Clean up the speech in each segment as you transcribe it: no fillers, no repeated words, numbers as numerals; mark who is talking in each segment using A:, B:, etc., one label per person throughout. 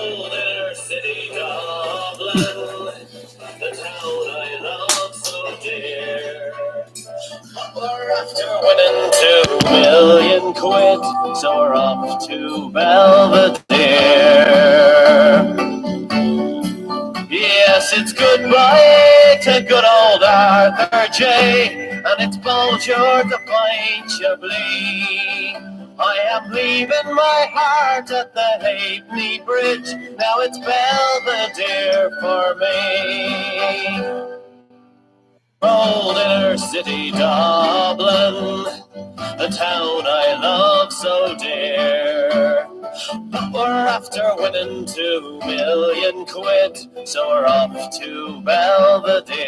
A: Older city, Dublin, the town I love so dear. We're after winning 2 million quid, so we're off to Belvedere. Yes, it's goodbye to good old Arthur J, and it's bonjour to Pint Chablis. I am leaving my heart at the Halfpenny Bridge, now it's Belvedere for me. Old inner city Dublin, the town I love so dear. We're after winning 2 million quid, so we're off to Belvedere.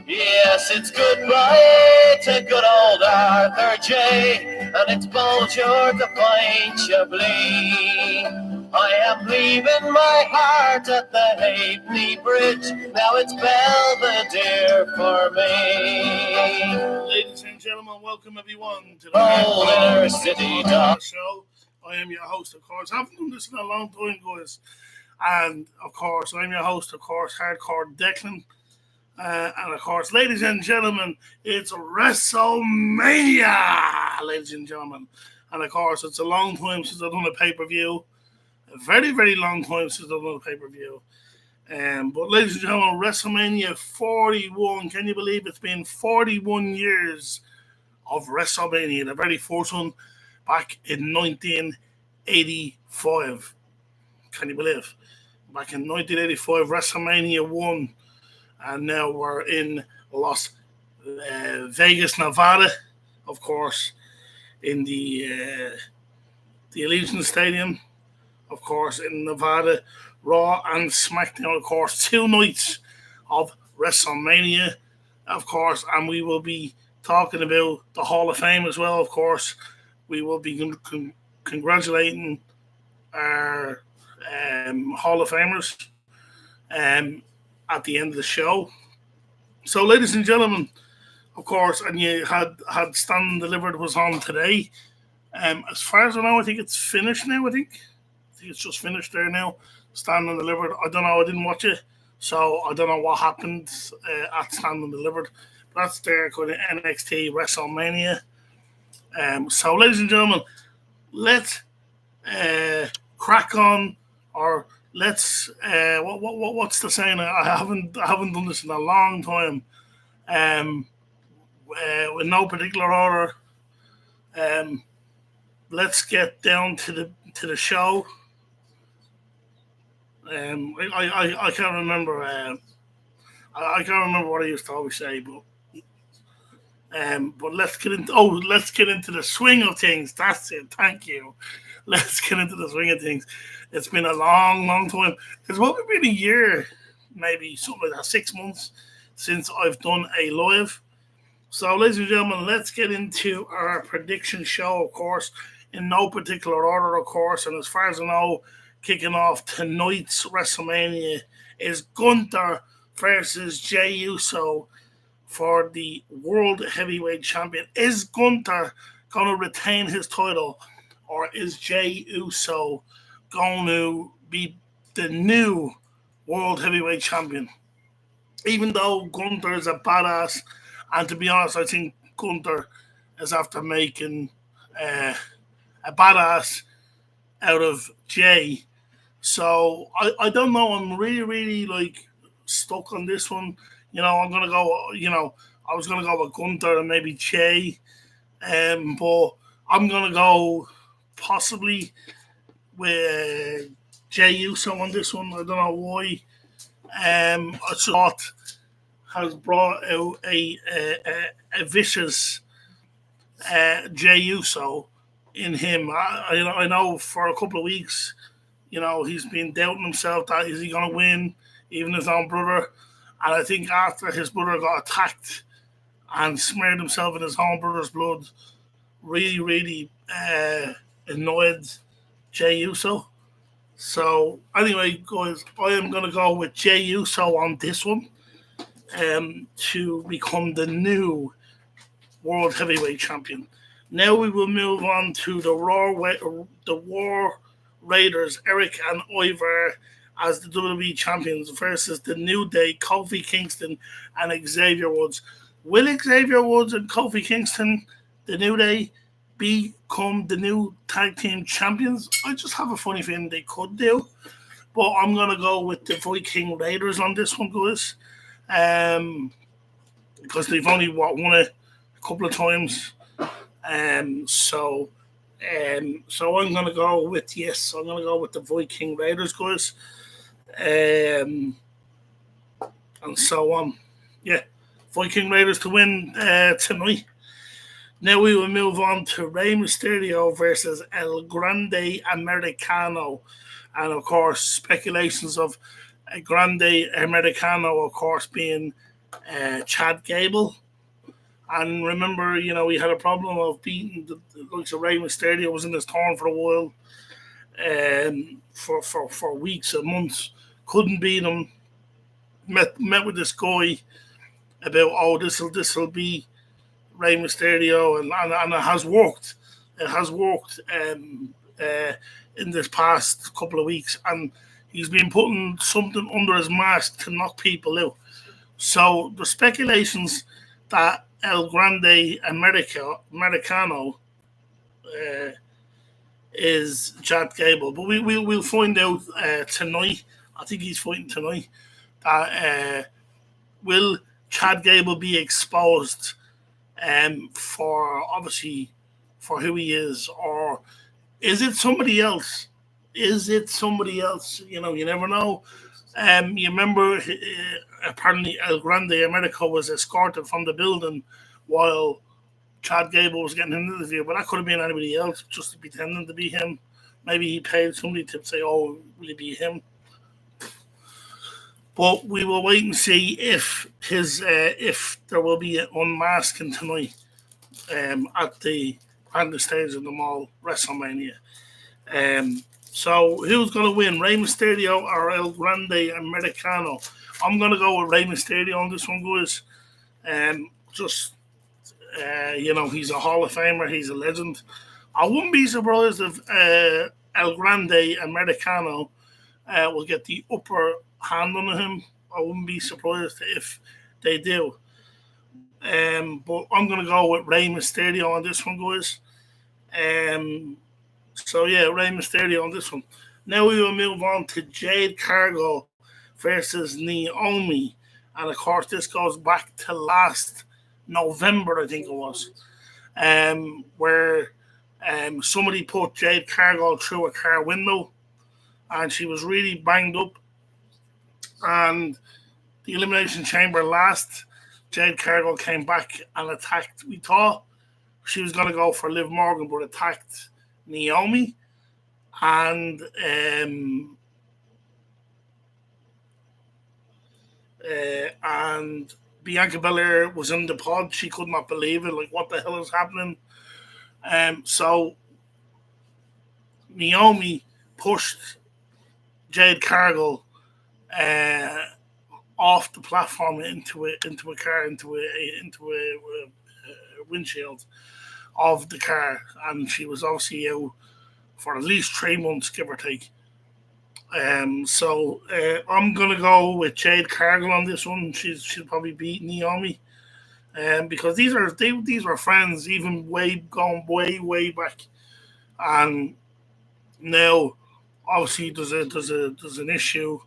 A: Yes, it's goodbye to good old Arthur J, and it's bonjour to Pint Chablis. I am leaving my heart at the Halfpenny Bridge, now it's Belvedere for me.
B: Ladies and gentlemen, welcome everyone to the
A: Inner City
B: show. I am your host, of course. I haven't done this in a long time, guys. And, of course, I'm your host, of course, Hardcore Declan. And, of course, ladies and gentlemen, it's WrestleMania, ladies and gentlemen. And, of course, it's a long time since I've done a pay-per-view. A very, very long time since I've done a pay-per-view. But, ladies and gentlemen, WrestleMania 41. Can you believe it's been 41 years of WrestleMania? The very first one back in 1985. Can you believe? Back in 1985, WrestleMania 1. And now we're in Las Vegas, Nevada, of course, in the Allegiant Stadium, of course, in Nevada. Raw and SmackDown, of course, 2 nights of WrestleMania, of course, and we will be talking about the Hall of Fame as well, of course. We will be congratulating our Hall of Famers at the end of the show. So, ladies and gentlemen, of course, and you had Stand and Delivered was on today. As far as I know, I think it's finished now, I think it's just finished there now. Stand and Delivered. I don't know, I didn't watch it, so I don't know what happened at Stand and Delivered. But that's their kind of NXT WrestleMania. So, ladies and gentlemen, let's crack on, or let's what's the saying? I haven't done this in a long time. With no particular order. Let's get down to the show. I can't remember. I can't remember what I used to always say, but let's get into the swing of things. That's it. Thank you. Let's get into the swing of things. It's been a long, long time. It's probably been a year, maybe something like that, 6 months since I've done a live. So, ladies and gentlemen, let's get into our prediction show, of course, in no particular order, of course. And as far as I know, kicking off tonight's WrestleMania is Gunther versus Jey Uso for the World Heavyweight Champion. Is Gunther going to retain his title, or is Jey Uso going to be the new World Heavyweight Champion? Even though Gunther is a badass, and to be honest, I think Gunther is after making a badass out of Jey. So I don't know. I'm really like stuck on this one. You know, I'm gonna go. You know, I was gonna go with Gunther and maybe Jey, but I'm gonna go possibly with Jey Uso on this one. I don't know why. I thought has brought out a vicious Jey Uso in him. I know for a couple of weeks, you know, he's been doubting himself that is he going to win, even his own brother. And I think after his brother got attacked and smeared himself in his own brother's blood, really annoyed Jey Uso. So anyway, guys, I am going to go with Jey Uso on this one to become the new World Heavyweight Champion. Now we will move on to the War Raiders, Eric and Ivar as the WWE champions versus the New Day, Kofi Kingston and Xavier Woods. Will Xavier Woods and Kofi Kingston, the New Day, become the new tag team champions? I just have a funny feeling they could do, but I'm gonna go with the Viking Raiders on this one, guys, because they've only won it a couple of times. Um, so, so I'm gonna go with yes. I'm gonna go with the Viking Raiders, guys. Um, and so on. Yeah, Viking Raiders to win tonight. Now we will move on to Rey Mysterio versus El Grande Americano, and of course speculations of a Grande Americano, of course, being Chad Gable. And remember, we had a problem of beating the likes of Rey Mysterio was in his torn for a while, for weeks and months. Couldn't beat him. Met with this guy about this'll be Rey Mysterio, and it has worked. It has worked in this past couple of weeks, and he's been putting something under his mask to knock people out. So the speculations that El Grande Americano is Chad Gable, but we'll find out tonight. I think he's fighting tonight. Will Chad Gable be exposed for obviously for who he is, or is it somebody else? Is it somebody else? You never know. You remember, apparently El Grande America was escorted from the building while Chad Gable was getting an interview, but that could have been anybody else just pretending to be him. Maybe he paid somebody to say, "Oh, will it be him?" But we will wait and see if there will be an unmasking tonight at the grand stage of the mall WrestleMania. So who's going to win, Rey Mysterio or El Grande Americano? I'm going to go with Rey Mysterio on this one, guys. He's a Hall of Famer. He's a legend. I wouldn't be surprised if El Grande Americano will get the upper hand on him. I wouldn't be surprised if they do. But I'm going to go with Rey Mysterio on this one, guys. So yeah, Rey Mysterio on this one. Now we will move on to Jade Cargill versus Naomi. And of course, this goes back to last November, I think it was, where somebody put Jade Cargill through a car window and she was really banged up. And the Elimination Chamber last, Jade Cargill came back and attacked. We thought she was going to go for Liv Morgan, but attacked Naomi. And Bianca Belair was in the pod. She could not believe it. Like, what the hell is happening? So Naomi pushed Jade Cargill off the platform into a windshield of the car, and she was obviously out for at least 3 months, give or take. So I'm gonna go with Jade Cargill on this one. She'll probably beat Naomi, because these were friends, even going way back, and now obviously there's an issue.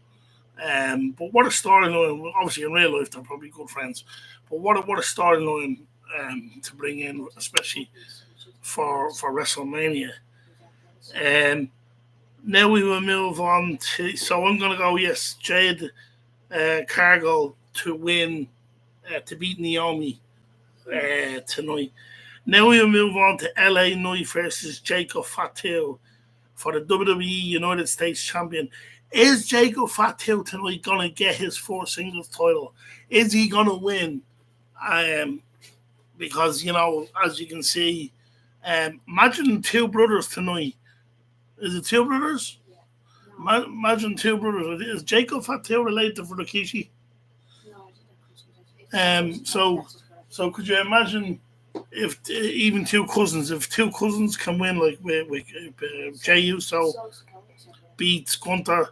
B: But what a storyline! Obviously, in real life, they're probably good friends. But what a storyline to bring in, especially for WrestleMania. Now we will move on to. So I'm going to go yes, Jade Cargill to win, to beat Naomi tonight. Now we will move on to LA Knight versus Jacob Fatu for the WWE United States Champion. Is Jacob Fatu tonight going to get his first singles title? Is he going to win? Because, as you can see, imagine two brothers tonight. Is it two brothers? Yeah. Imagine two brothers. Is Jacob Fatu related to Rikishi? No, I didn't. So could you imagine if even two cousins, if two cousins can win, like with Jey Uso beats Gunther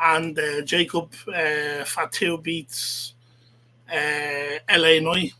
B: and Jacob Fatu beats LA Knight,